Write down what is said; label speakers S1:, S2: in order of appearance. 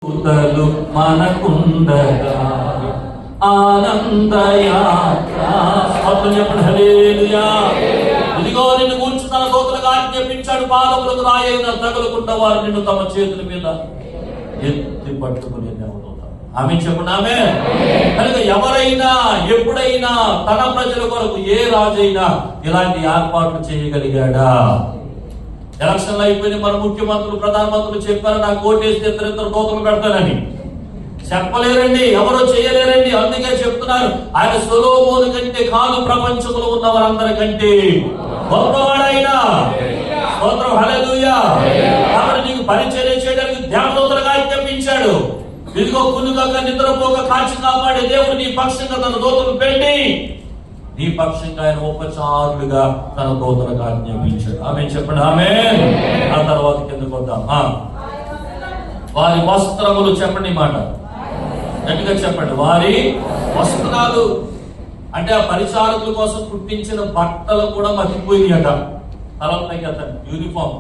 S1: దూతలు మనకుండగా ఆనందయాత్ర. స్తోత్రం చెప్పండి, హల్లెలూయా. ఇదిగో నిన్ను గూర్చి తన దూతలుగా ఆజ్ఞాపించాడు, పాదములకు రాయైన తగలకుండా వారు నిన్ను తమ చేతుల మీద ఎత్తి పట్టుకుని ఆమె చెప్పండి. ఆమె కనుక ఎవరైనా ఎప్పుడైనా తన ప్రజల కొరకు ఏ రాజైనా ఇలాంటి ఏర్పాట్లు చేయగలిగాడా? ఎలక్షన్లు అయిపోయిన మన ముఖ్యమంత్రులు, ప్రధానమంత్రులు చెప్పారు, నాకు ఓటేస్తే ఇద్దరు దూతలు పెడతానని. చెప్పలేరండి, ఎవరో చేయలేరండి. అందుకే చెప్తున్నారు, ఆయన సొలొమోను కంటే కాదు, ప్రపంచంలో ఉన్న వారందరికంటే గొప్పవాడైనా. స్తోత్రం, హల్లెలూయా. కాబట్టి నీకు పరిచర్య చేయడానికి దేవదూతలుగా ఆజ్ఞాపించాడు. ఇదిగో కునుగక నిద్రపోక కాచి కాపాడే దేవుడు నీ పక్షంగా తన దూతలు పెట్టి నీ పక్షంగా ఆయన ఉపచారులుగా తన దూతలుగా ఆజ్ఞాపించాడు. ఆమె చెప్పండి, ఆమె. ఆ తర్వాత కిందకు వద్దాం. వారి వస్త్రములు, చెప్పండి మాట గట్టిగా చెప్పండి. వారి వస్త్రాలు అంటే ఆ పరిచారకుల కోసం కుట్టించిన బట్టలు కూడా మర్చిపోయినాయట. తలపైకి అతను యూనిఫామ్